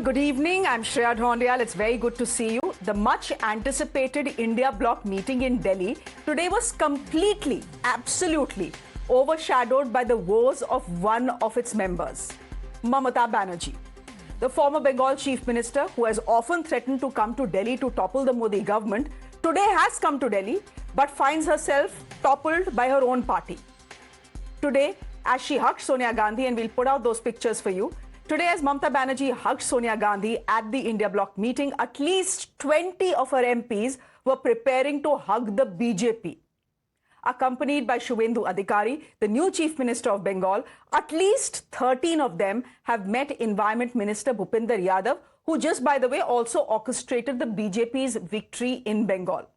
everyone, good evening. I'm Shreya Dhoundial. It's very good to see you. The much anticipated India Bloc meeting in Delhi today was completely, absolutely overshadowed by the woes of one of its members, Mamata Banerjee. The former Bengal Chief Minister, who has often threatened to come to Delhi to topple the Modi government, today has come to Delhi but finds herself toppled by her own party. Today, as she hugged Sonia Gandhi, and we'll put out those pictures for you, today, as Mamata Banerjee hugged Sonia Gandhi at the India Bloc meeting, at least 20 of her MPs were preparing to hug the BJP. Accompanied by Shreya Dhoundial, the new Chief Minister of Bengal, at least 13 of them have met Environment Minister Bhupinder Yadav, who just, by the way, also orchestrated the BJP's victory in Bengal.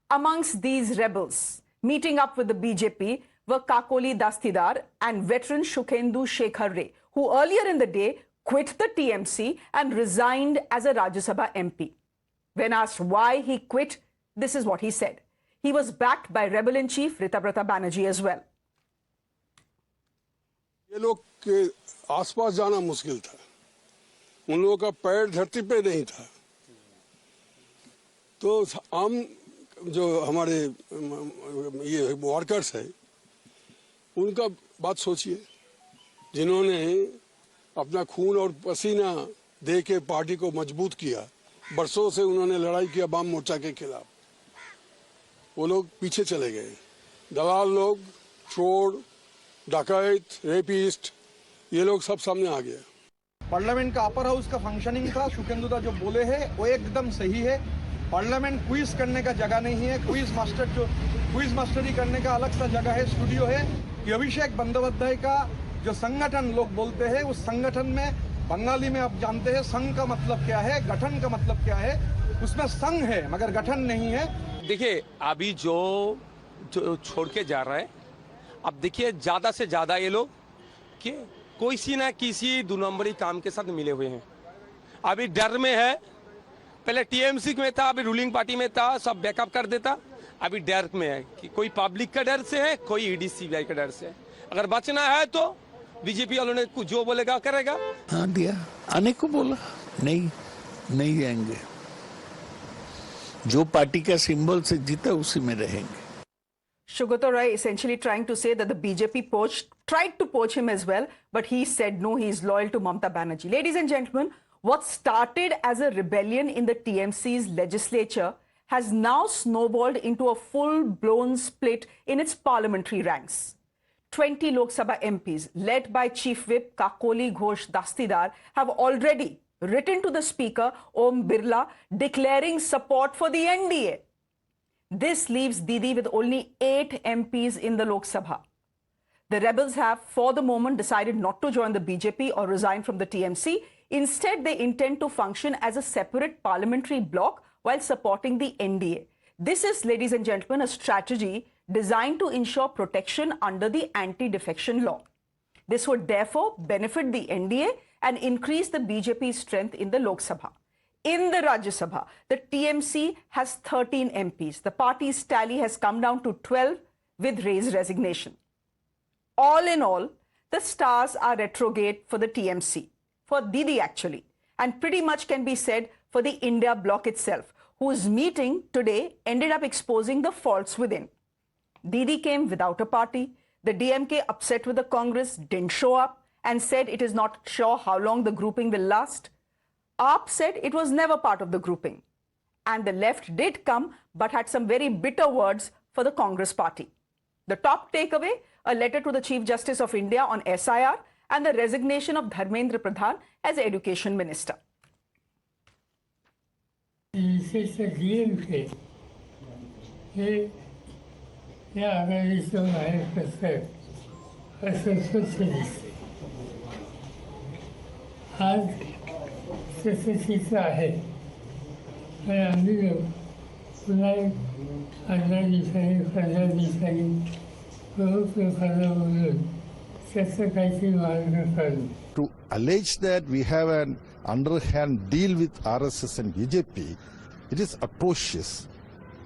Amongst these rebels, meeting up with the BJP were Kakoli Dastidar and veteran Shukhendu Shekhar Ray, who earlier in the day quit the TMC and resigned as a Rajya Sabha MP. When asked why he quit, this is what he said. He was backed by rebel-in-chief Mamata Banerjee as well. ये लोग के आसपास जाना मुश्किल था, उन लोगों का पैर धरती पे नहीं था, तो आम जो हमारे ये वर्कर्स है, उनका बात सोचिए, जिन्होंने अपना खून और पसीना दे के पार्टी को मजबूत किया, बरसों से उन्होंने लड़ाई किया वाम मोर्चा के खिलाफ, वो लोग पीछे चले गए। दलाल लोग, चोर, डकैत, रेपिस्ट, ये लोग सब सामने आ गए। पार्लियामेंट का अपर हाउस का फंक्शनिंग था, शुकेंदुदा जो बोले हैं वो एकदम सही है। पार्लियामेंट क्विज करने का जगह नहीं है, क्विज मास्टरी करने का अलग सा जगह है, स्टूडियो है। कि अभिषेक बंदोपाध्याय का जो संगठन लोग बोलते हैं, उस संगठन में बंगाली में आप जानते हैं संघ का मतलब क्या है, गठन का मतलब क्या है। उसमें संघ है मगर गठन नहीं है। देखिए अभी जो छोड़ के जा रहा है, अब देखिए ज्यादा से ज्यादा ये लोग कि कोई सी ना किसी दो नंबरी काम के साथ मिले हुए हैं। अभी डर में है, पहले टीएमसी में था, अभी रूलिंग पार्टी में था, सब बैकअप कर देता, अभी डर में है कि कोई पब्लिक का डर से है, कोई ईडी सीबीआई का डर से है। अगर बचना है तो बीजेपी वालों ने कुछ जो बोलेगा करेगा। हाँ दिया, आने को बोला, नहीं आएंगे। जो पार्टी का सिंबल से जीता उसी में रहेंगे। Shugata Rai essentially trying to say that the BJP tried to poach him as well, but he said no, he is loyal to Mamata Banerjee. Ladies and gentlemen, what started as a rebellion in the TMC's legislature has now snowballed into a full-blown split in its parliamentary ranks. 20 Lok Sabha MPs, led by Chief Whip Kakoli Ghosh Dastidar, have already written to the Speaker, Om Birla, declaring support for the I.N.D.A. This leaves Didi with only 8 MPs in the Lok Sabha. The rebels have, for the moment, decided not to join the BJP or resign from the TMC. Instead, they intend to function as a separate parliamentary bloc while supporting the I.N.D.A. This is, ladies and gentlemen, a strategy designed to ensure protection under the anti-defection law. This would therefore benefit the I.N.D.A. and increase the BJP's strength in the Lok Sabha. In the Rajya Sabha, the TMC has 13 MPs. The party's tally has come down to 12 with Ray's resignation. All in all, the stars are retrograde for the TMC, for Didi actually, and pretty much can be said for the India Bloc itself, whose meeting today ended up exposing the faults within. Didi came without a party. The DMK, upset with the Congress, didn't show up and said it is not sure how long the grouping will last. AAP said it was never part of the grouping. And the left did come, but had some very bitter words for the Congress party. The top takeaway, a letter to the Chief Justice of India on SIR and the resignation of Dharmendra Pradhan as Education Minister. To allege that we have an underhand deal with RSS and BJP, it is atrocious.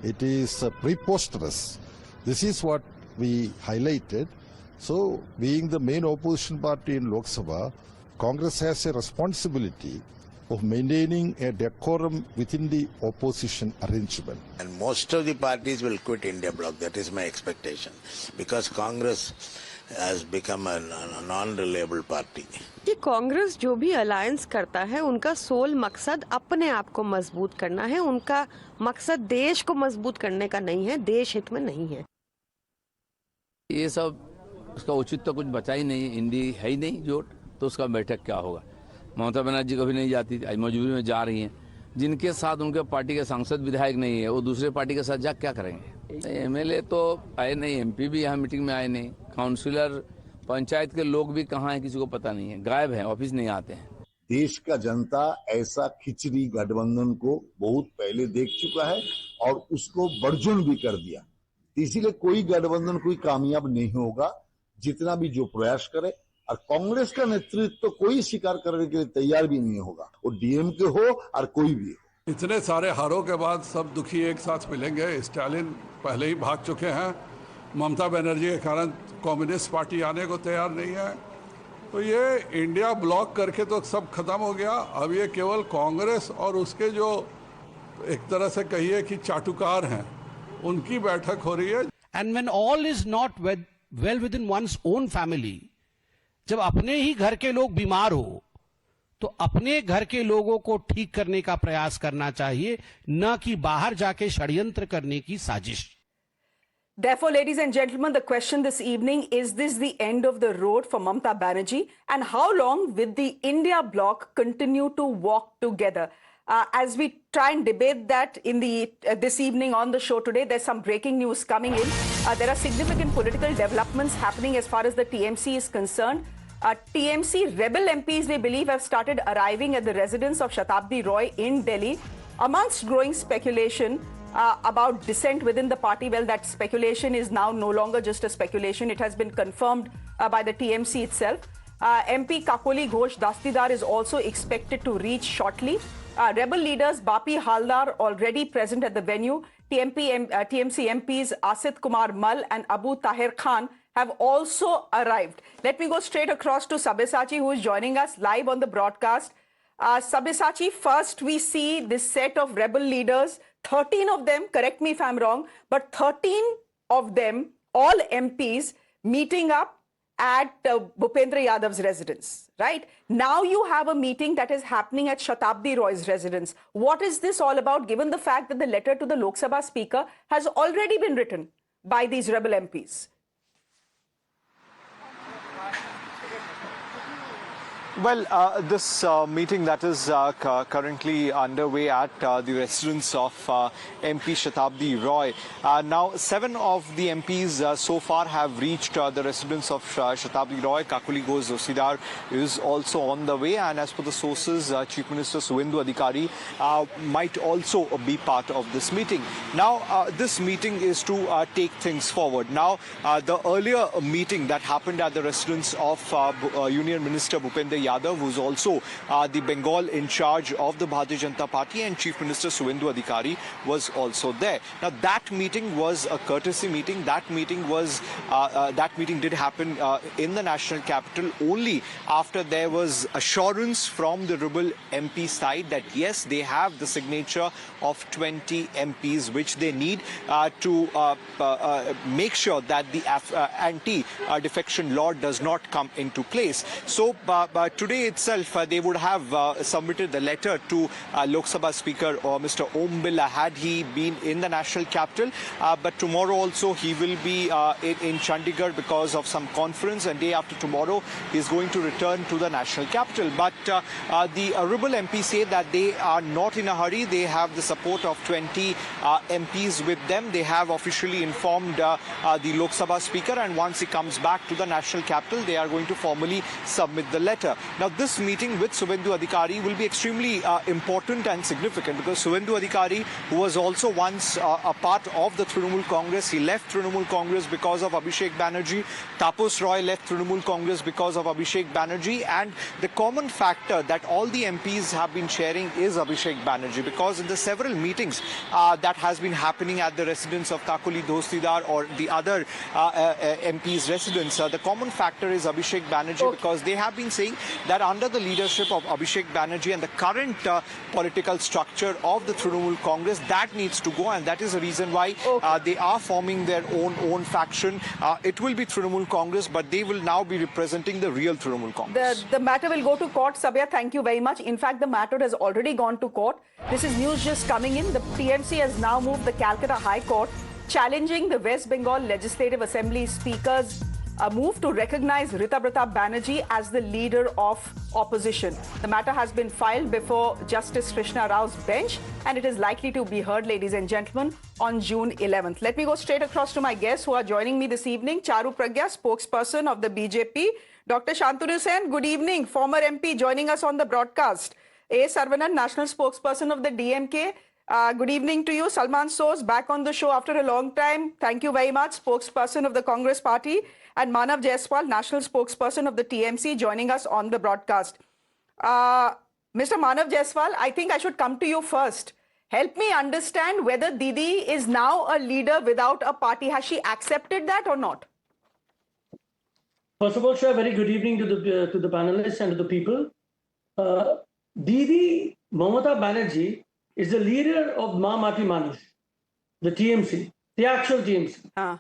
It is preposterous. This is what we highlighted. So, being the main opposition party in Lok Sabha, Congress has a responsibility of maintaining a decorum within the opposition arrangement. And most of the parties will quit India Bloc. That is my expectation. Because Congress has become a non-reliable party. कि कांग्रेस जो भी alliance करता है उनका soul मकसद अपने आप को मजबूत करना है, उनका मकसद देश को मजबूत करने का नहीं है, देश हित में नहीं है। ये सब उसका उचित तो कुछ बचा ही नहीं, इंडी है ही नहीं जोट, तो उसका बैठक क्या होगा। ममता बनर्जी कभी नहीं जाती थी, आज मजबूरी में जा रही हैं। जिनके साथ उनके पार्टी के सांसद विधायक नहीं है वो दूसरे पार्टी के साथ जा क्या करेंगे। एमएलए तो आए नहीं, एमपी भी यहाँ मीटिंग में आए नहीं, काउंसिलर पंचायत के लोग भी कहाँ हैं किसी को पता नहीं है, गायब हैं, ऑफिस नहीं आते हैं। देश का जनता ऐसा खिचड़ी गठबंधन को बहुत पहले देख चुका है और उसको वर्जन भी कर दिया। इसीलिए कोई गठबंधन कोई कामयाब नहीं होगा जितना भी जो प्रयास करे, और कांग्रेस का नेतृत्व तो कोई स्वीकार करने के लिए तैयार भी नहीं होगा, वो डीएमके हो और कोई भी हो। इतने सारे हारों के बाद सब दुखी एक साथ मिलेंगे। स्टालिन पहले ही भाग चुके हैं, ममता बनर्जी के कारण कम्युनिस्ट पार्टी आने को तैयार नहीं है, तो ये इंडिया ब्लॉक करके तो सब खत्म हो गया। अब ये केवल कांग्रेस और उसके जो एक तरह से कहिए कि चाटुकार हैं उनकी बैठक हो रही है। And when all is not well with in one's own family, जब अपने ही घर के लोग बीमार हो तो अपने घर के लोगों को ठीक करने का प्रयास करना चाहिए, न कि बाहर जाके षड्यंत्र करने की साजिश। Therefore, ladies and gentlemen, the question this evening is this the end of the road for Mamata Banerjee, and how long will the India bloc continue to walk together? As we try and debate that in the this evening on the show today, there's some breaking news coming in. There are significant political developments happening as far as the TMC is concerned. TMC rebel MPs, we believe, have started arriving at the residence of Shatabdi Roy in Delhi. Amongst growing speculation about dissent within the party, well, that speculation is now no longer just a speculation. It has been confirmed by the TMC itself. MP Kakoli Ghosh Dastidar is also expected to reach shortly. Rebel leaders Bapi Haldar already present at the venue. TMC MPs Asit Kumar Mal and Abu Tahir Khan have also arrived. Let me go straight across to Sabyasachi, who is joining us live on the broadcast. Sabyasachi, first we see this set of rebel leaders, 13 of them, correct me if I'm wrong, but 13 of them, all MPs, meeting up at Bhupendra Yadav's residence, right? Now you have a meeting that is happening at Shatabdi Roy's residence. What is this all about, given the fact that the letter to the Lok Sabha Speaker has already been written by these rebel MPs? Well, this meeting that is currently underway at the residence of MP Shatabdi Roy. Now, 7 of the MPs so far have reached the residence of Shatabdi Roy. Kakuli Ghosh Dastidar is also on the way, and as per the sources, Chief Minister Shreya Dhoundial might also be part of this meeting. Now, this meeting is to take things forward. Now, the earlier meeting that happened at the residence of Union Minister Bhupendra Yadav, who's also the Bengal in charge of the Bharatiya Janata Party, and Chief Minister Shreya Dhoundial was also there. Now, that meeting was a courtesy meeting. That meeting did happen in the national capital only after there was assurance from the rebel MP side that yes, they have the signature of 20 MPs which they need to make sure that the anti-defection law does not come into place. So today itself, they would have submitted the letter to Lok Sabha Speaker Mr. Om Birla had he been in the national capital. But tomorrow also he will be in Chandigarh because of some conference, and day after tomorrow he is going to return to the national capital. But the rebel MPs say that they are not in a hurry. They have the support of 20 MPs with them. They have officially informed the Lok Sabha Speaker, and once he comes back to the national capital, they are going to formally submit the letter. Now, this meeting with Shubhendu Adhikari will be extremely important and significant because Shubhendu Adhikari, who was also once a part of the Trinamool Congress, he left Trinamool Congress because of Abhishek Banerjee. Tapus Roy left Trinamool Congress because of Abhishek Banerjee, and the common factor that all the MPs have been sharing is Abhishek Banerjee, because in the several meetings that has been happening at the residence of Kakuli Ghosh Dastidar or the other MPs' residence, the common factor is Abhishek Banerjee, because they have been saying that under the leadership of Abhishek Banerjee and the current political structure of the Trinamool Congress, that needs to go, and that is the reason why they are forming their own faction. It will be Trinamool Congress, but they will now be representing the real Trinamool Congress. The matter will go to court, Sabya. Thank you very much. In fact, the matter has already gone to court. This is news just coming in. The TMC has now moved the Calcutta High Court, challenging the West Bengal Legislative Assembly Speaker's move to recognize Mamata Banerjee as the leader of opposition. The matter has been filed before Justice Krishna Rao's bench, and it is likely to be heard, ladies and gentlemen, on June 11th. Let me go straight across to my guests who are joining me this evening. Charu Pragya, spokesperson of the BJP. Dr. Shantanu Sen, good evening, former MP joining us on the broadcast. A. Sarvanan, national spokesperson of the DMK. Good evening to you. Salman Soos, back on the show after a long time. Thank you very much. Spokesperson of the Congress Party. And Manav Jaiswal, national spokesperson of the TMC, joining us on the broadcast. Mr. Manav Jaiswal, I think I should come to you first. Help me understand whether Didi is now a leader without a party. Has she accepted that or not? First of all, Shreya, very good evening to the panelists and to the people. Didi Mamata Banerjee is the leader of Mamata Banerjee, the TMC, the actual TMC.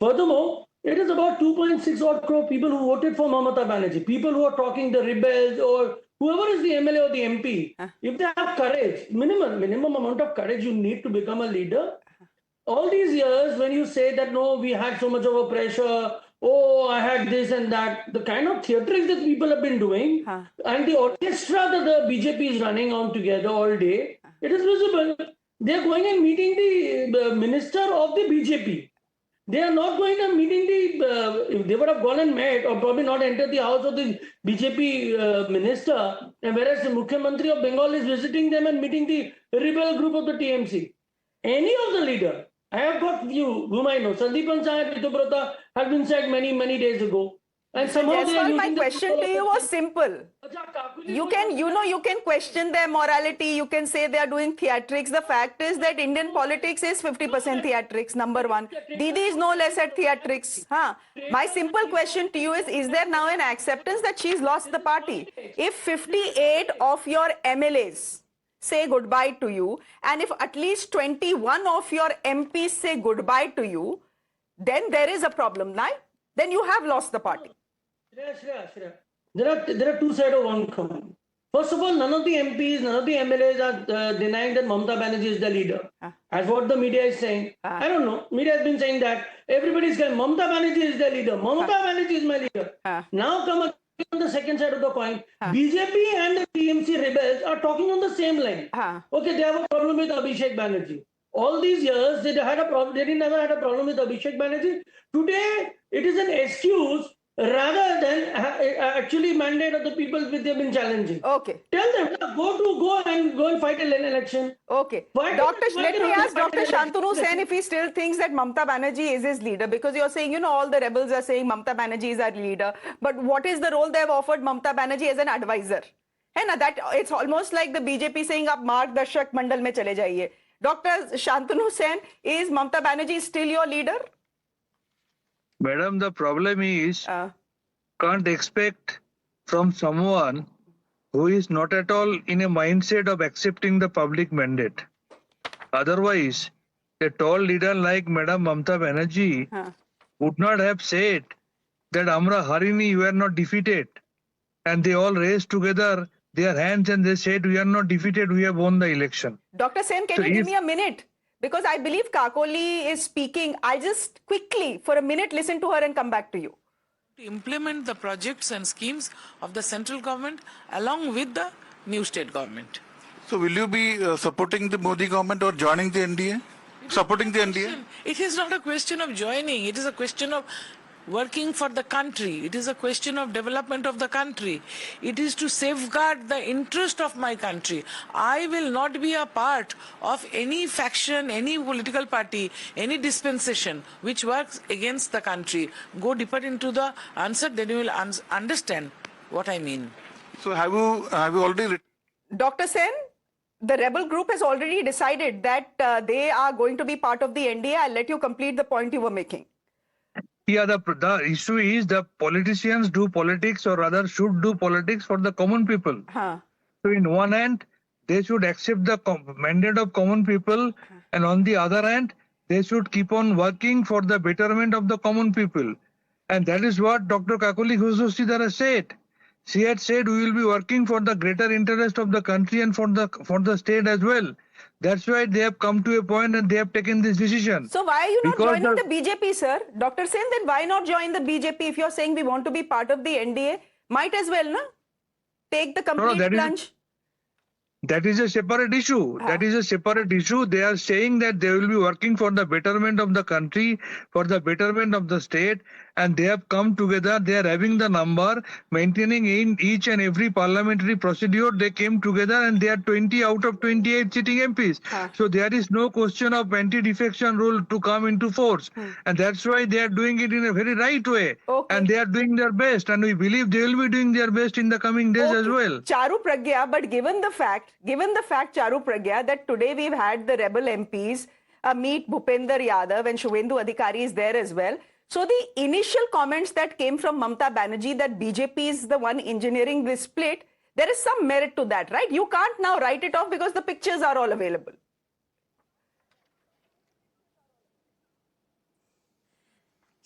Furthermore, it is about 2.6 odd crore people who voted for Mamata Banerjee, people who are talking the rebels or whoever is the MLA or the MP. If they have courage, minimum amount of courage you need to become a leader. All these years when you say that, no, we had so much of a pressure, oh, I had this and that, the kind of theatrics that people have been doing and the orchestra that the BJP is running on together all day, it is visible. They are going and meeting the minister of the BJP. They are not going and meeting if they would have gone and met or probably not entered the house of the BJP minister, and whereas the Mukhyamantri of Bengal is visiting them and meeting the rebel group of the TMC. Any of the leader, I have got few whom I know. Sandeepan Sahib Pitubrata has been said many days ago. And somehow my question to you was simple. You can question their morality. You can say they are doing theatrics. The fact is that Indian politics is 50% theatrics, number one. Didi is no less at theatrics. My simple question to you is there now an acceptance that she's lost the party? If 58 of your MLAs say goodbye to you, and if at least 21 of your MPs say goodbye to you, then there is a problem, right? Then you have lost the party. Shreya. There are two sides of one coin. First of all, none of the MPs, none of the MLAs are denying that Mamata Banerjee is the leader. As what the media is saying. I don't know. Media has been saying that. Everybody is saying Mamata Banerjee is the leader. Mamata Banerjee is my leader. Now come on the second side of the coin. BJP and the TMC rebels are talking on the same line. Okay, they have a problem with Abhishek Banerjee. All these years, they had a problem. They never had a problem with Abhishek Banerjee. Today, it is an excuse rather than actually mandate of the people which they've been challenging. Okay. Tell them go and fight an election. Okay. Let me ask Dr. Shantanu Sen if he still thinks that Mamata Banerjee is his leader, because you're saying, all the rebels are saying Mamata Banerjee is our leader. But what is the role they have offered Mamata Banerjee as an advisor? That it's almost like the BJP saying, "Ab Margdarshak Mandal mein chale jaiye." Dr. Shantanu Sen, is Mamata Banerjee still your leader? Madam, the problem is can't expect from someone who is not at all in a mindset of accepting the public mandate. Otherwise, a tall leader like Madam Mamata Banerjee would not have said that Amra Harini, you are not defeated. And they all raised together their hands and they said, we are not defeated, we have won the election. Dr. Sen, can you give me a minute? Because I believe Kakoli is speaking. I'll just quickly, for a minute, listen to her and come back to you. To implement the projects and schemes of the central government along with the new state government. So will you be supporting the Modi government or joining the NDA? Supporting the NDA? It is not a question of joining. It is a question of working for the country. It is a question of development of the country. It is to safeguard the interest of my country. I will not be a part of any faction, any political party, any dispensation which works against the country. Go deeper into the answer, then you will understand what I mean. So have you already... Dr. Sen, the rebel group has already decided that they are going to be part of the NDA. I'll let you complete the point you were making. Yeah, the issue is the politicians do politics, or rather should do politics for the common people. So in one hand, they should accept the mandate of common people, and on the other hand, they should keep on working for the betterment of the common people. And that is what Dr. Kakuli Ghossidara said. She had said we will be working for the greater interest of the country and for the state as well. That's why they have come to a point and they have taken this decision. So why are you not joining the BJP, sir? Dr. Sen, then why not join the BJP if you're saying we want to be part of the NDA? Might as well, na? Take the complete plunge. That is a separate issue. That is a separate issue. They are saying that they will be working for the betterment of the country, for the betterment of the state, and they have come together. They are having the number, maintaining in each and every parliamentary procedure. They came together and they are 20 out of 28 sitting MPs. So there is no question of anti-defection rule to come into force. And that's why they are doing it in a very right way. And they are doing their best. And we believe they will be doing their best in the coming days as well. Charu Pragya, but given the fact, Charu Pragya, that today we've had the rebel MPs meet Bhupender Yadav and Shubhendu Adhikari is there as well. So the initial comments that came from Mamata Banerjee that BJP is the one engineering this split, there is some merit to that, right? You can't now write it off because the pictures are all available.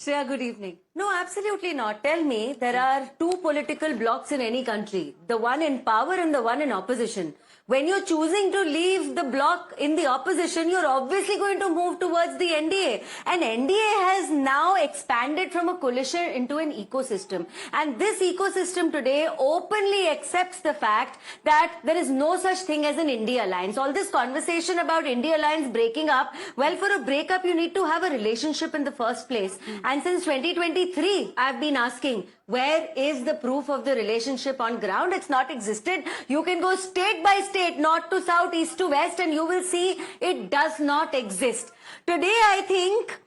Shreya, good evening. No, absolutely not. Tell me, there are two political blocs in any country, the one in power and the one in opposition. When you're choosing to leave the bloc in the opposition, you're obviously going to move towards the NDA. And NDA has now expanded from a coalition into an ecosystem. And this ecosystem today openly accepts the fact that there is no such thing as an India alliance. All this conversation about India alliance breaking up, well, for a breakup, you need to have a relationship in the first place. And since 2023, I've been asking, where is the proof of the relationship on ground? It's not existed. You can go state by state, north to south, east to west, and you will see it does not exist. Today, I think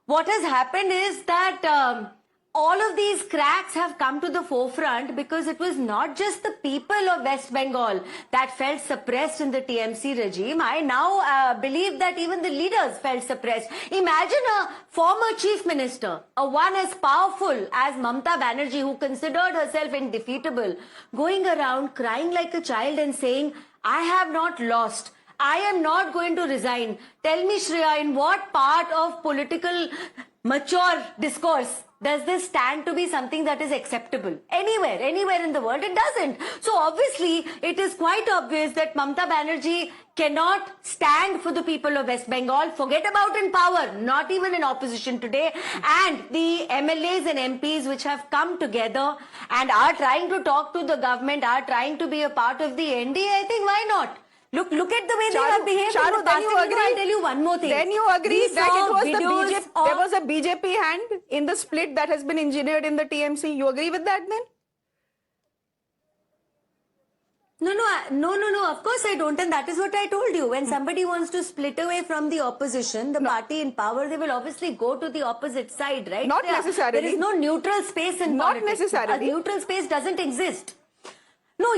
what has happened is that all of these cracks have come to the forefront because it was not just the people of West Bengal that felt suppressed in the TMC regime. I now believe that even the leaders felt suppressed. Imagine a former chief minister, a one as powerful as Mamata Banerjee, who considered herself indefeatable, going around crying like a child and saying, I have not lost. I am not going to resign. Tell me, Shreya, in what part of political mature discourse does this stand to be something that is acceptable? Anywhere in the world, it doesn't. So obviously, it is quite obvious that Mamata Banerjee cannot stand for the people of West Bengal. Forget about in power, not even in opposition today. And the MLAs and MPs which have come together and are trying to talk to the government, are trying to be a part of the NDA, I think why not? Look at the way they have behaved. Charu, then you agree? I'll tell you one more thing. Then you agree that it was there was a BJP hand in the split that has been engineered in the TMC. You agree with that then? No. Of course I don't. And that is what I told you. When somebody wants to split away from the opposition, the party in power, they will obviously go to the opposite side, right? Not necessarily. There is no neutral space in politics. Not necessarily. A neutral space doesn't exist. No.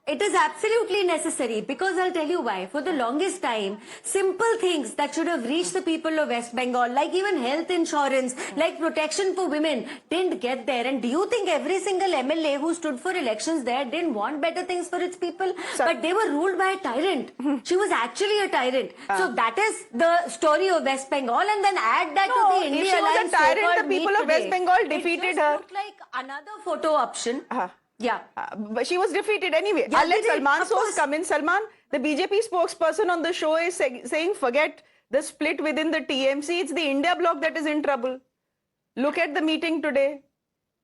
It is absolutely necessary, because I'll tell you why. For the longest time, simple things that should have reached the people of West Bengal, like even health insurance, like protection for women, didn't get there. And do you think every single MLA who stood for elections there didn't want better things for its people? But they were ruled by a tyrant. She was actually a tyrant. So that is the story of West Bengal, and then add that to the India alliance. If she was a tyrant, the people of West Bengal defeated her. It looked like another photo option. Yeah. But she was defeated anyway. I'll let Salman Soos come in. Salman, the BJP spokesperson on the show is saying, forget the split within the TMC. It's the India bloc that is in trouble. Look at the meeting today.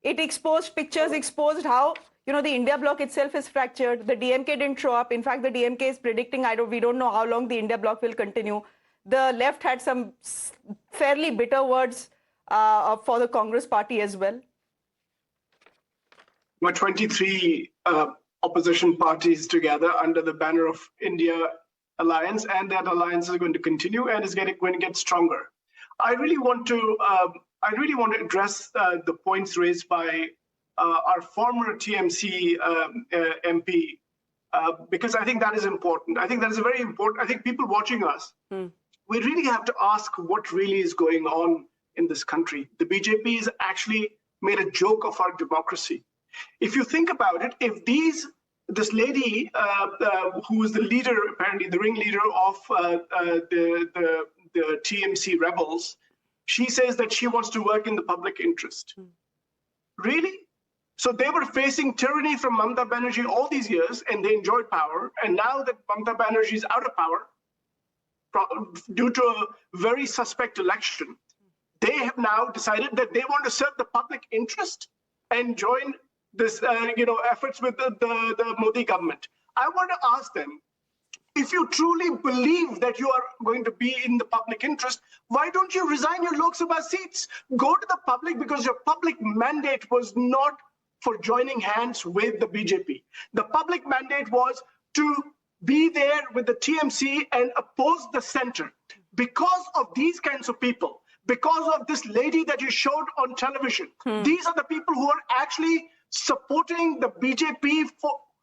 It exposed pictures, exposed how, the India bloc itself is fractured. The DMK didn't show up. In fact, the DMK is predicting, we don't know how long the India bloc will continue. The left had some fairly bitter words for the Congress party as well. We're 23 opposition parties together under the banner of India Alliance, and that alliance is going to continue and is going to get stronger. I really want to address the points raised by our former TMC MP, because I think that is important. I think that is very important. I think people watching us, we really have to ask what really is going on in this country. The BJP has actually made a joke of our democracy. If you think about it, if this lady who is the leader, apparently the ringleader of the TMC rebels, she says that she wants to work in the public interest. Really? So they were facing tyranny from Mamata Banerjee all these years, and they enjoyed power. And now that Mamata Banerjee is out of power due to a very suspect election, they have now decided that they want to serve the public interest and join this, efforts with the Modi government. I want to ask them, if you truly believe that you are going to be in the public interest, why don't you resign your Lok Sabha seats? Go to the public, because your public mandate was not for joining hands with the BJP. The public mandate was to be there with the TMC and oppose the center. Because of these kinds of people, because of this lady that you showed on television, these are the people who are actually supporting the BJP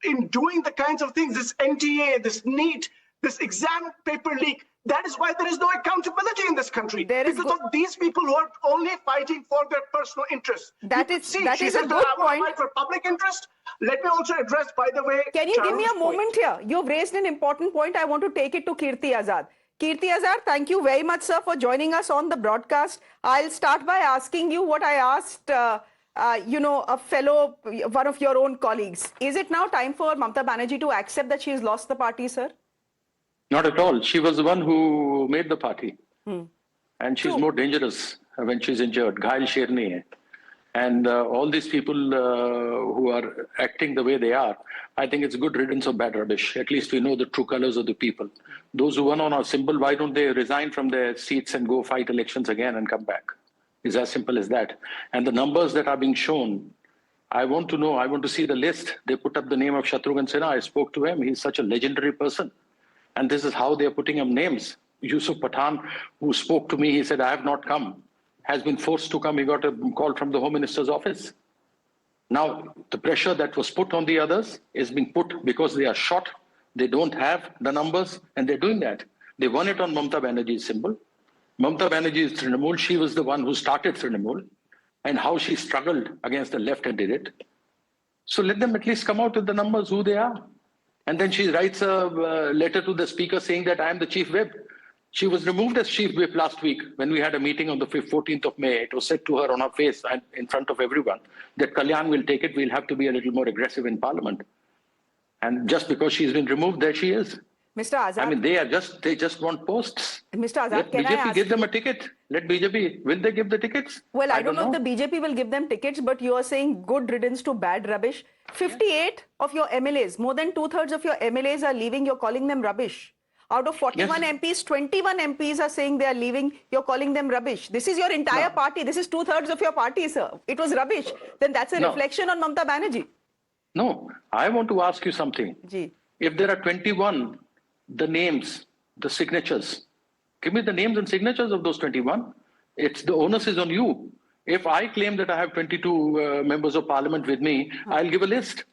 in doing the kinds of things, this N.D.I.A, this NEET, this exam paper leak. That is why there is no accountability in this country. Because of these people who are only fighting for their personal interests. That is a good point. Fight for public interest. Let me also address, by the way, can you give me a moment here? You've raised an important point. I want to take it to Kirti Azad. Kirti Azad, thank you very much, sir, for joining us on the broadcast. I'll start by asking you what I asked one of your own colleagues. Is it now time for Mamata Banerjee to accept that she has lost the party, sir? Not at all. She was the one who made the party. And she's more dangerous when she's injured. Ghayal Sherni hai. And all these people who are acting the way they are, I think it's good riddance of bad rubbish. At least we know the true colors of the people. Those who won on our symbol, why don't they resign from their seats and go fight elections again and come back? It's as simple as that. And the numbers that are being shown, I want to know, I want to see the list. They put up the name of Shatrughan Sinha. I spoke to him. He's such a legendary person. And this is how they're putting up names. Yusuf Pathan, who spoke to me, he said, I have not come, has been forced to come. He got a call from the Home Minister's office. Now, the pressure that was put on the others is being put because they are short. They don't have the numbers, and they're doing that. They won it on Mamata Banerjee's symbol. Mamata Banerjee is Trinamool. She was the one who started Trinamool, and how she struggled against the left and did it. So let them at least come out with the numbers, who they are. And then she writes a letter to the speaker saying that I am the chief whip. She was removed as chief whip last week when we had a meeting on the 14th of May. It was said to her on her face and in front of everyone that Kalyan will take it. We'll have to be a little more aggressive in Parliament. And just because she's been removed, there she is. Mr. Azad. I mean, they just want posts. Mr. Azad, Let can I BJP ask give them a ticket. Let BJP, will they give the tickets? Well, I don't know if the BJP will give them tickets, but you are saying good riddance to bad rubbish. 58 of your MLAs, more than 2/3 of your MLAs are leaving. You're calling them rubbish. Out of 41 MPs, 21 MPs are saying they are leaving. You're calling them rubbish. This is your entire party. This is 2/3 of your party, sir. It was rubbish. Then that's a reflection on Mamata Banerjee. No, I want to ask you something. If there are 21, the names, the signatures, give me the names and signatures of those 21. The onus is on you. If I claim that I have 22 members of parliament with me, I'll give a list.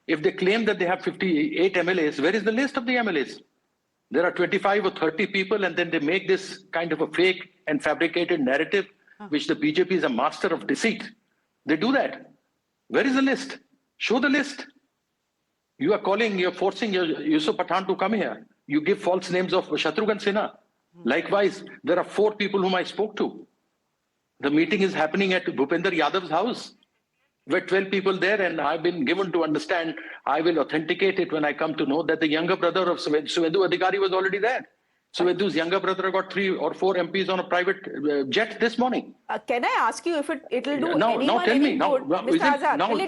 If they claim that they have 58 MLAs, where is the list of the MLAs? There are 25 or 30 people, and then they make this kind of a fake and fabricated narrative, which the BJP is a master of deceit. They do that. Where is the list? Show the list. You're forcing Yusuf Pathan to come here. You give false names of Shatrughan Sinha. Likewise, there are 4 people whom I spoke to. The meeting is happening at Bhupender Yadav's house. There were 12 people there, and I've been given to understand, I will authenticate it when I come to know that the younger brother of Shreya Dhoundial was already there. Shreya's younger brother got 3 or 4 MPs on a private jet this morning. Can I ask you if it will do now tell me, Mr.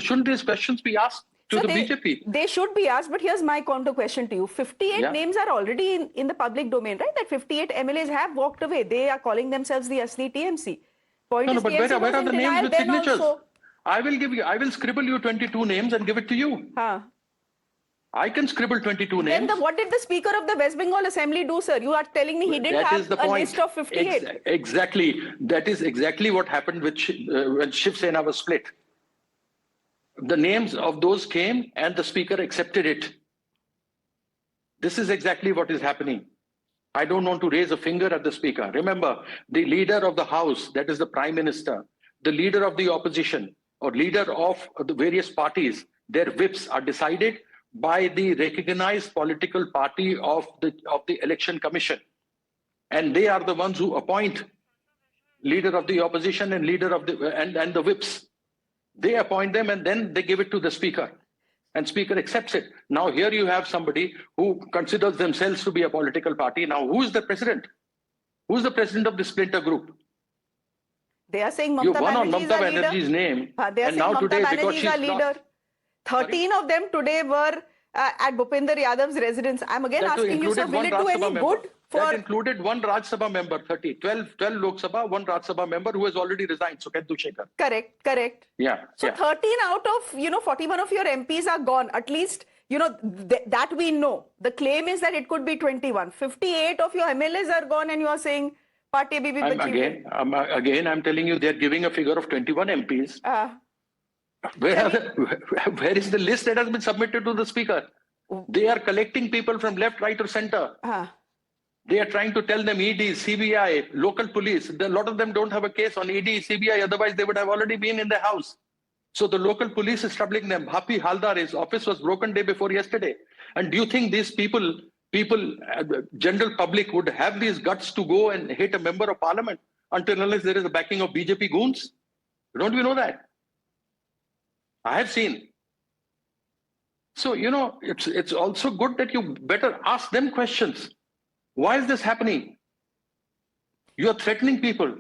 shouldn't these questions be asked to the BJP? They should be asked, but here's my counter question to you. 58 names are already in the public domain, right? That 58 MLAs have walked away. They are calling themselves the Asli TMC. But where are the names with signatures? I will scribble you 22 names and give it to you. I can scribble 22 names. Then what did the Speaker of the West Bengal Assembly do, sir? You are telling me he didn't have a list of 58. Exactly. That is exactly what happened when Shiv Sena was split. The names of those came and the Speaker accepted it. This is exactly what is happening. I don't want to raise a finger at the speaker. Remember, the leader of the House, that is the Prime Minister, the leader of the opposition or leader of the various parties, their whips are decided by the recognized political party of the Election Commission. And they are the ones who appoint leader of the opposition and leader of the and the whips. They appoint them and then they give it to the speaker. And speaker accepts it. Now here you have somebody who considers themselves to be a political party. Now who is the president? Who's the president of the splinter group? They are saying You Mamata won on Banerjee is Mamata a leader. Banerjee's name. They are and saying now Mamata today, because Banerjee is she's a leader. 13 of them today were at Bhupinder Yadav's residence. I'm again asking you, sir, will it do any good for... That included one Raj Sabha member, 12 Lok Sabha, one Raj Sabha member who has already resigned, Shreya Dhoundial. Correct. Yeah. So 13 out of, 41 of your MPs are gone. At least, that we know. The claim is that it could be 21. 58 of your MLAs are gone and you are saying party BJP. I'm telling you, they're giving a figure of 21 MPs. Where is the list that has been submitted to the speaker? They are collecting people from left, right, or center. They are trying to tell them ED, CBI, local police. A lot of them don't have a case on ED, CBI. Otherwise, they would have already been in the house. So the local police is troubling them. Happy Haldar, his office was broken day before yesterday. And do you think these people, general public would have these guts to go and hit a member of parliament until unless there is a backing of BJP goons? Don't you know that? I have seen. So, it's also good that you better ask them questions. Why is this happening? You are threatening people.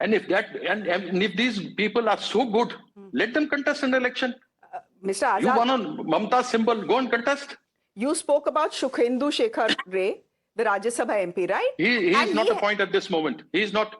And if if these people are so good, let them contest an election. Mr. Azad, you won on Mamata's symbol, go and contest. You spoke about Shukhendu Shekhar Ray, the Rajya Sabha MP, right? He's not a point at this moment. He's not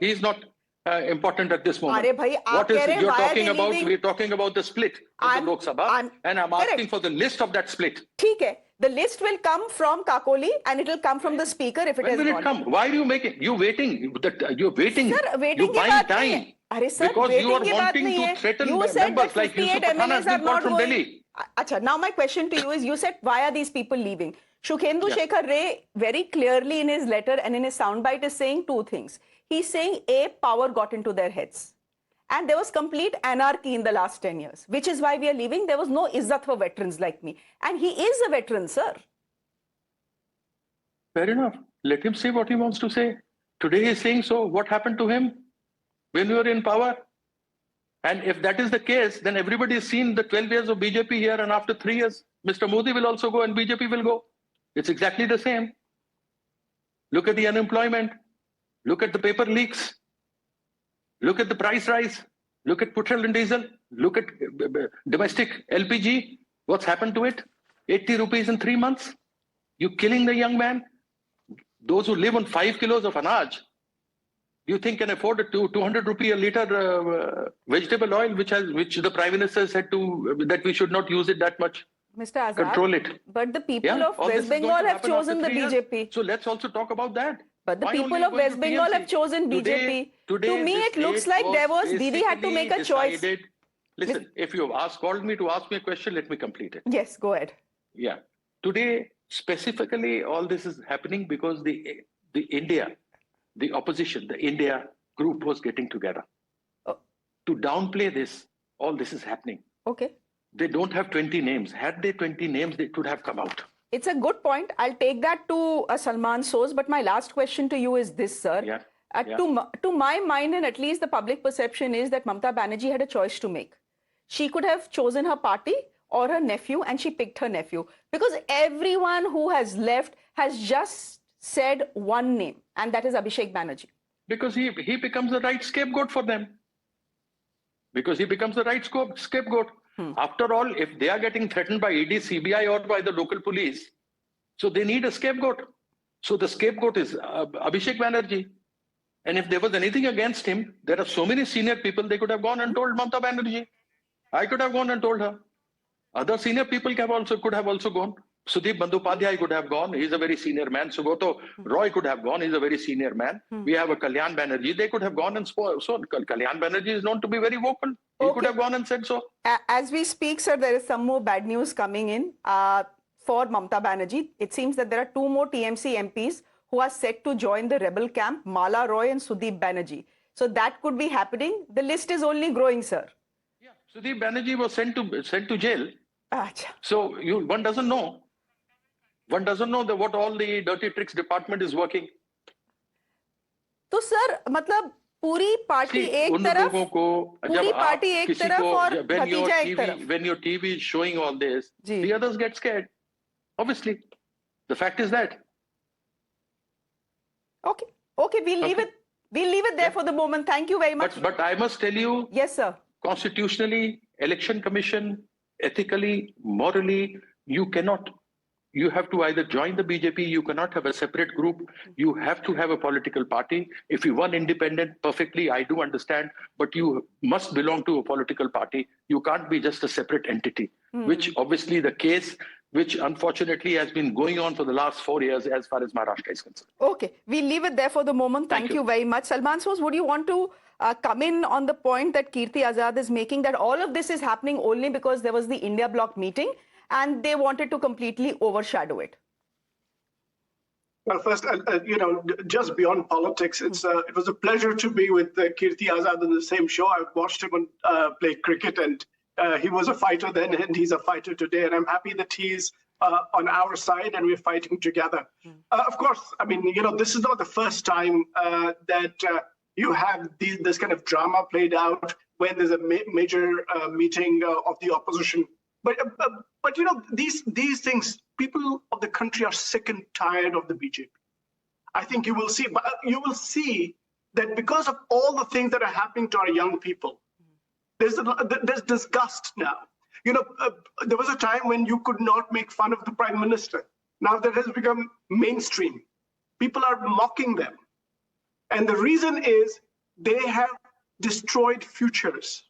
important at this moment. You're talking about? We're talking about the split of the Lok Sabha, and I'm asking for the list of that split. Okay. The list will come from Kakoli and it will come from the speaker if it is When will it come? Why are you making? You're waiting. You're waiting. Sir, you're buying time. Because you are wanting to threaten members like Yusuf Pathan has been called from Delhi. Achha, now my question to you is, you said, why are these people leaving? Shukhendu Shekhar Ray very clearly in his letter and in his soundbite is saying two things. He's saying, A, power got into their heads. And there was complete anarchy in the last 10 years, which is why we are leaving. There was no izzat for veterans like me. And he is a veteran, sir. Fair enough. Let him say what he wants to say. Today he's saying so. What happened to him when you were in power? And if that is the case, then everybody has seen the 12 years of BJP here, and after 3 years, Mr. Modi will also go and BJP will go. It's exactly the same. Look at the unemployment. Look at the paper leaks. Look at the price rise. Look at petrol and diesel. Look at domestic LPG. What's happened to it? 80 rupees in 3 months. You're killing the young man. Those who live on 5 kilos of anaj, you think can afford a 200 rupee a liter vegetable oil, which the Prime Minister said that we should not use it that much. Mr. Azad, control it. But the people of West Bengal have chosen the BJP. So let's also talk about that. But the people of West Bengal have chosen BJP. To me, it looks like Didi had to make a choice. Listen, if you have called me to ask me a question, let me complete it. Yes, go ahead. Yeah. Today, specifically, all this is happening because the opposition, the I.N.D.I.A group was getting together. To downplay this, all this is happening. Okay. They don't have 20 names. Had they 20 names, they could have come out. It's a good point. I'll take that to Salman Soz. But my last question to you is this, sir. To my mind, and at least the public perception is that Mamata Banerjee had a choice to make. She could have chosen her party or her nephew, and she picked her nephew. Because everyone who has left has just said one name, and that is Abhishek Banerjee. Because he becomes the right scapegoat for them. Because he becomes the right scapegoat. After all, if they are getting threatened by ED, CBI or by the local police, so they need a scapegoat. So the scapegoat is Abhishek Banerjee. And if there was anything against him, there are so many senior people, they could have gone and told Mamata Banerjee. I could have gone and told her. Other senior people could have also gone. Sudeep Bandyopadhyay could have gone. He's a very senior man. Sugoto Roy could have gone. He's a very senior man. We have a Kalyan Banerjee. They could have gone and spoiled. So Kalyan Banerjee is known to be very vocal. He could have gone and said so. As we speak, sir, there is some more bad news coming in for Mamata Banerjee. It seems that there are 2 more TMC MPs who are set to join the rebel camp, Mala Roy and Sudeep Banerjee. So that could be happening. The list is only growing, sir. Yeah, Sudeep Banerjee was sent to jail. Achha. So one doesn't know. One doesn't know what all the dirty tricks department is working. तो sir मतलब पूरी party एक तरफ, पूरी party एक तरफ और भतीजा एक तरफ. When your TV is showing all this, the others get scared. Obviously, the fact is that. Okay, we'll leave it. We'll leave it there for the moment. Thank you very much. But I must tell you, yes, sir. Constitutionally, Election Commission, ethically, morally, you cannot. You have to either join the BJP, you cannot have a separate group, you have to have a political party. If you want independent, perfectly, I do understand, but you must belong to a political party. You can't be just a separate entity, which obviously the case, which unfortunately has been going on for the last 4 years as far as Maharashtra is concerned. Okay, we'll leave it there for the moment. Thank you very much. Salman Soos, would you want to come in on the point that Kirti Azad is making, that all of this is happening only because there was the India Bloc meeting and they wanted to completely overshadow it? Well, first, just beyond politics, it was a pleasure to be with Kirti Azad on the same show. I watched him play cricket, and he was a fighter then, and he's a fighter today. And I'm happy that he's on our side, and we're fighting together. Of course, I mean, this is not the first time that you have this kind of drama played out when there's a major meeting of the opposition. But these things, people of the country are sick and tired of the BJP. I think you will see that because of all the things that are happening to our young people, there's disgust now. There was a time when you could not make fun of the Prime Minister. Now that has become mainstream. People are mocking them. And the reason is they have destroyed futures.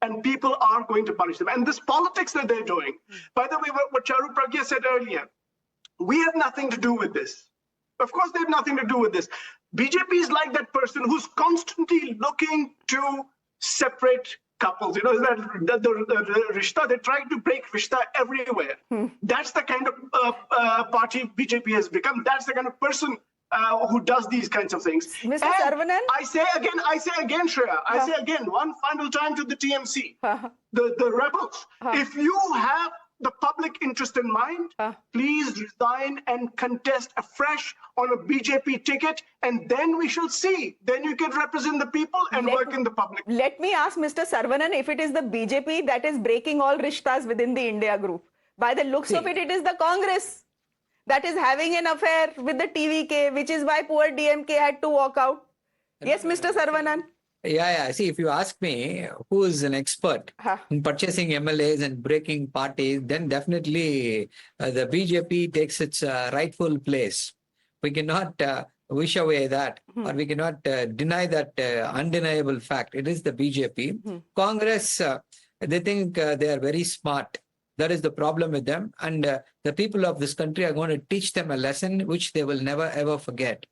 And people are going to punish them. And this politics that they're doing, by the way, what Charu Pragya said earlier, we have nothing to do with this. Of course, they have nothing to do with this. BJP is like that person who's constantly looking to separate couples. The rishta, they're trying to break rishta everywhere. That's the kind of party BJP has become. That's the kind of person who does these kinds of things. Mr. Saravanan? I say again, Shreya, I say again, one final time to the TMC, the rebels. If you have the public interest in mind, please resign and contest afresh on a BJP ticket, and then we shall see. Then you can represent the people and work in the public. Let me ask Mr. Saravanan if it is the BJP that is breaking all rishtas within the I.N.D.I.A group. By the looks of it, it is the Congress that is having an affair with the TVK, which is why poor DMK had to walk out. Yes, Mr. Saravanan? Yeah. See, if you ask me who is an expert in purchasing MLAs and breaking parties, then definitely the BJP takes its rightful place. We cannot wish away that, or we cannot deny that undeniable fact. It is the BJP. Congress, they think they are very smart. That is the problem with them. And the people of this country are going to teach them a lesson which they will never ever forget.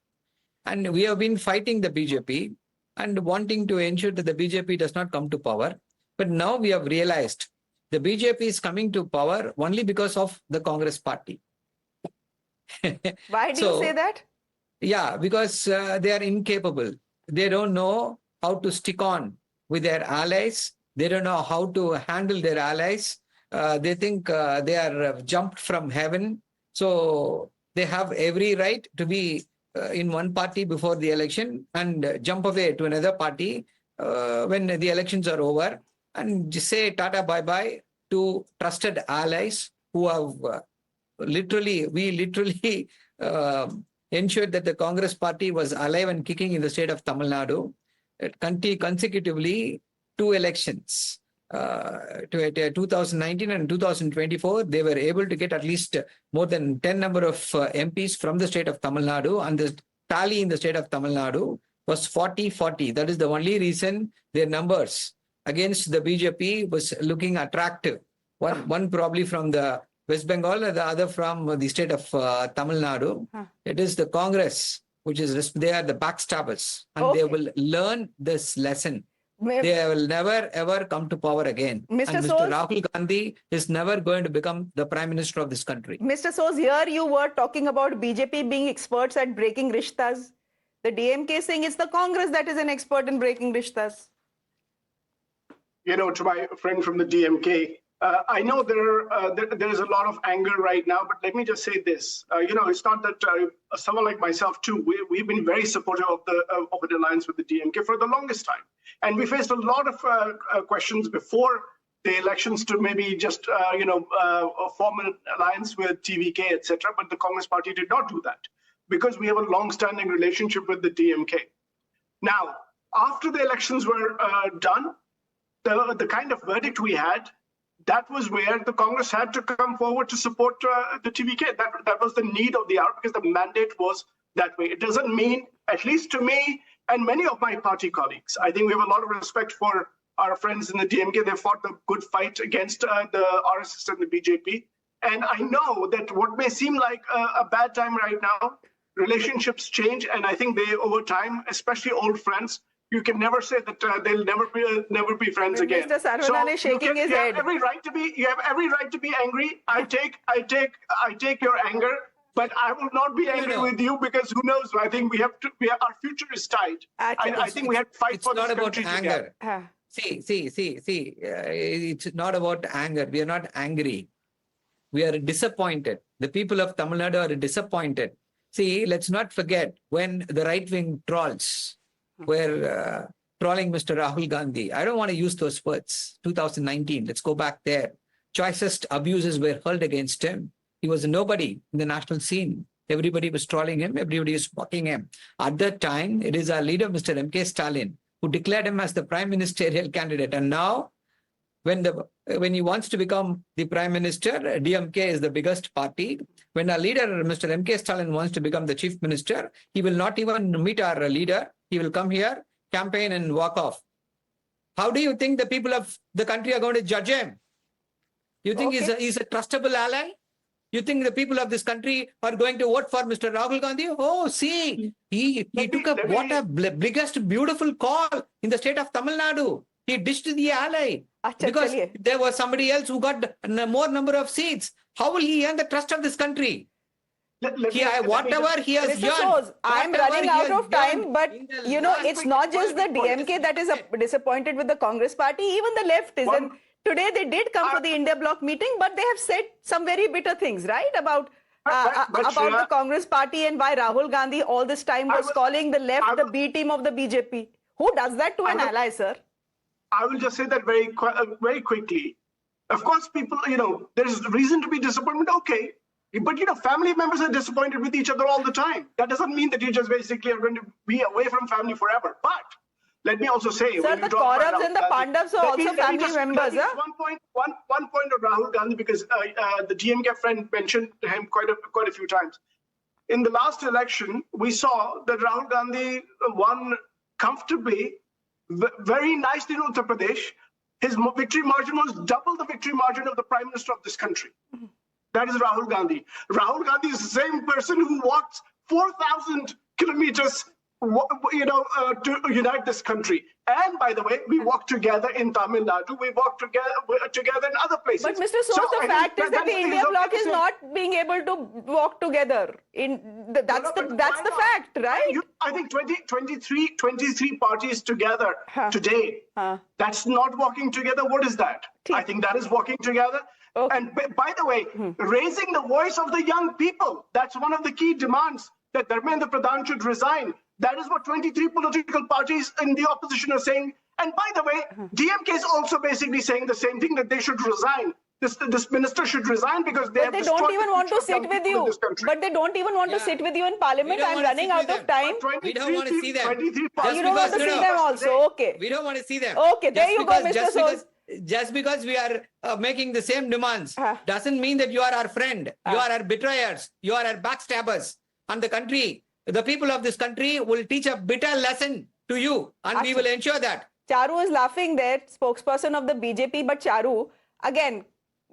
And we have been fighting the BJP and wanting to ensure that the BJP does not come to power. But now we have realized the BJP is coming to power only because of the Congress party. Why do you say that? Yeah, because they are incapable. They don't know how to stick on with their allies. They don't know how to handle their allies. They think they are jumped from heaven. So they have every right to be in one party before the election and jump away to another party when the elections are over and just say tata bye-bye to trusted allies who have literally ensured that the Congress party was alive and kicking in the state of Tamil Nadu. Consecutively, 2 elections. 2019 and 2024, they were able to get at least more than 10 number of MPs from the state of Tamil Nadu, and the tally in the state of Tamil Nadu was 40-40. That is the only reason their numbers against the BJP was looking attractive. One probably from the West Bengal and the other from the state of Tamil Nadu. It is the Congress, which is, they are the backstabbers, and they will learn this lesson. they will never ever come to power again. Mr. And Mr. Soos, Rahul Gandhi is never going to become the Prime Minister of this country. Mr. Soos, here you were talking about BJP being experts at breaking rishtas. The DMK saying it's the Congress that is an expert in breaking rishtas. You know, to my friend from the DMK, I know there is a lot of anger right now, but let me just say this. You know, it's not that someone like myself too, we've been very supportive of an alliance with the DMK for the longest time. And we faced a lot of questions before the elections to maybe just, form an alliance with TVK, etc. But the Congress party did not do that because we have a long-standing relationship with the DMK. Now, after the elections were done, the kind of verdict we had, that was where the Congress had to come forward to support the TVK. That was the need of the hour because the mandate was that way. It doesn't mean, at least to me and many of my party colleagues, I think we have a lot of respect for our friends in the DMK. They fought the good fight against the RSS and the BJP. And I know that what may seem like a bad time right now, relationships change. And I think they, over time, especially old friends, you can never say that they'll never be friends again. Mr. Sarvanan is shaking his head. You have every right to be angry. I take your anger, but I will not be angry with you because who knows? I think our future is tight. I think we have to fight for this country together. See, it's not about anger. We are not angry. We are disappointed. The people of Tamil Nadu are disappointed. See, let's not forget when the right-wing trolls were trolling Mr. Rahul Gandhi. I don't want to use those words. 2019, let's go back there. Choicest abuses were hurled against him. He was a nobody in the national scene. Everybody was trolling him. Everybody was mocking him. At that time, it is our leader, Mr. M.K. Stalin, who declared him as the prime ministerial candidate. And now, when he wants to become the prime minister, DMK is the biggest party. When our leader, Mr. M.K. Stalin, wants to become the chief minister, he will not even meet our leader. He will come here, campaign and walk off. How do you think the people of the country are going to judge him? You think he's a trustable ally? You think the people of this country are going to vote for Mr. Rahul Gandhi? Oh, see, he took up what a biggest beautiful call in the state of Tamil Nadu. He ditched the ally because there was somebody else who got more number of seats. How will he earn the trust of this country? Whatever he has done. I'm running out of time, but you know, it's not just the DMK that is disappointed with the Congress party, even the left is. And today they did come for the India Bloc meeting, but they have said some very bitter things, right? About the Congress party and why Rahul Gandhi all this time was calling the left the B team of the BJP. Who does that to an ally, sir? I will just say that very quickly. Of course, people, there's reason to be disappointed. Okay. But, family members are disappointed with each other all the time. That doesn't mean that you just basically are going to be away from family forever. But let me also say, sir, the Kauravs and the Pandavs are also family members. One point of Rahul Gandhi, because the DMK friend mentioned him quite a few times. In the last election, we saw that Rahul Gandhi won comfortably, very nicely in Uttar Pradesh. His victory margin was double the victory margin of the Prime Minister of this country. That is Rahul Gandhi. Rahul Gandhi is the same person who walked 4,000 kilometers, to unite this country. And by the way, we walked together in Tamil Nadu. We walked together in other places. But Mr. Soos, the fact is that the India Bloc is not being able to walk together. That's the fact, right? I think 23 parties together today. That's not walking together. What is that? I think that is walking together. Okay. And by the way, raising the voice of the young people, that's one of the key demands, that Dharmendra Pradhan should resign. That is what 23 political parties in the opposition are saying. And by the way, DMK is also basically saying the same thing, that they should resign. This minister should resign because they don't even want to sit with you. But they don't even want to sit with you in Parliament. I'm running out of time. We don't want to see them. You don't want to see them also. Okay. We don't want to see them. Okay, there you go, Mr. Soos. Just because we are making the same demands doesn't mean that you are our friend. You are our betrayers. You are our backstabbers. And the people of this country will teach a bitter lesson to you. And we will ensure that. Charu is laughing there, spokesperson of the BJP. But Charu, again,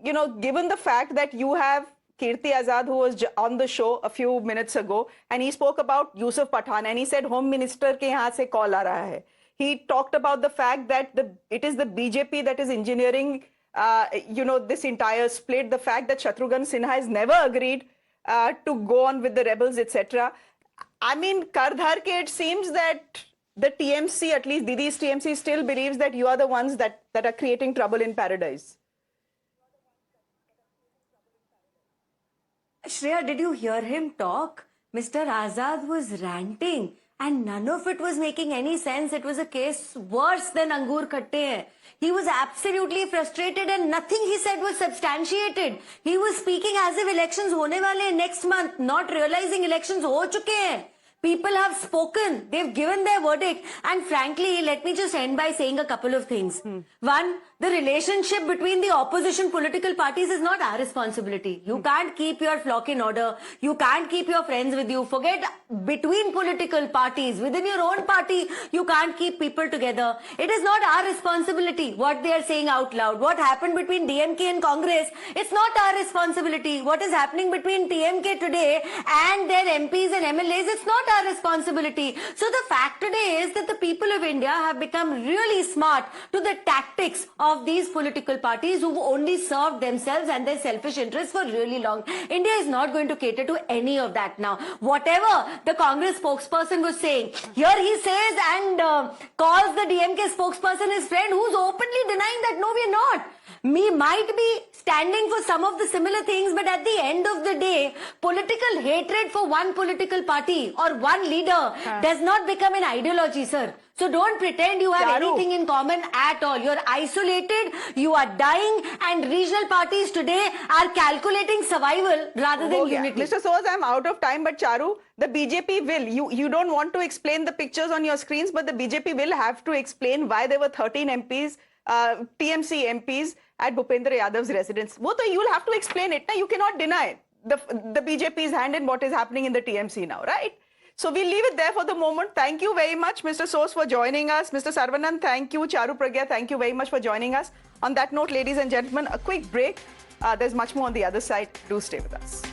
given the fact that you have Kirti Azad, who was on the show a few minutes ago, and he spoke about Yusuf Pathan, and he said, Home Minister ke yahan se call aa raha hai. he talked about the fact that it is the BJP that is engineering, this entire split. The fact that Shatrughan Sinha has never agreed to go on with the rebels, etc. I mean, Kardhar ke, it seems that the TMC, at least Didi's TMC, still believes that you are the ones that are creating trouble in paradise. Shreya, did you hear him talk? Mr. Azad was ranting and none of it was making any sense. It was a case worse than Angur Khatte Hai. He was absolutely frustrated and nothing he said was substantiated. He was speaking as if elections hone wale hain next month, not realizing elections ho chuke hain. People have spoken. They've given their verdict. And frankly, let me just end by saying a couple of things. One, the relationship between the opposition political parties is not our responsibility. You can't keep your flock in order. You can't keep your friends with you. Forget between political parties. Within your own party, you can't keep people together. It is not our responsibility what they are saying out loud. What happened between DMK and Congress, it's not our responsibility. What is happening between TMK today and their MPs and MLAs, it's not our responsibility. So the fact today is that the people of India have become really smart to the tactics of these political parties who've only served themselves and their selfish interests for really long. India is not going to cater to any of that now. Whatever the Congress spokesperson was saying, here he says and calls the DMK spokesperson his friend, who's openly denying that no, we're not. We might be standing for some of the similar things, but at the end of the day, political hatred for one political party or one leader does not become an ideology, sir. So don't pretend you have anything in common at all. You're isolated, you are dying, and regional parties today are calculating survival rather than unity. Mr. Soos, I'm out of time, but Charu, the BJP will. You don't want to explain the pictures on your screens, but the BJP will have to explain why there were 13 MPs, TMC MPs at Bhupendra Yadav's residence. You'll have to explain it. You cannot deny the BJP's hand in what is happening in the TMC now, right? So we'll leave it there for the moment. Thank you very much, Mr. Soos, for joining us. Mr. Saravanan, thank you. Charu Pragya, thank you very much for joining us. On that note, ladies and gentlemen, a quick break. There's much more on the other side. Do stay with us.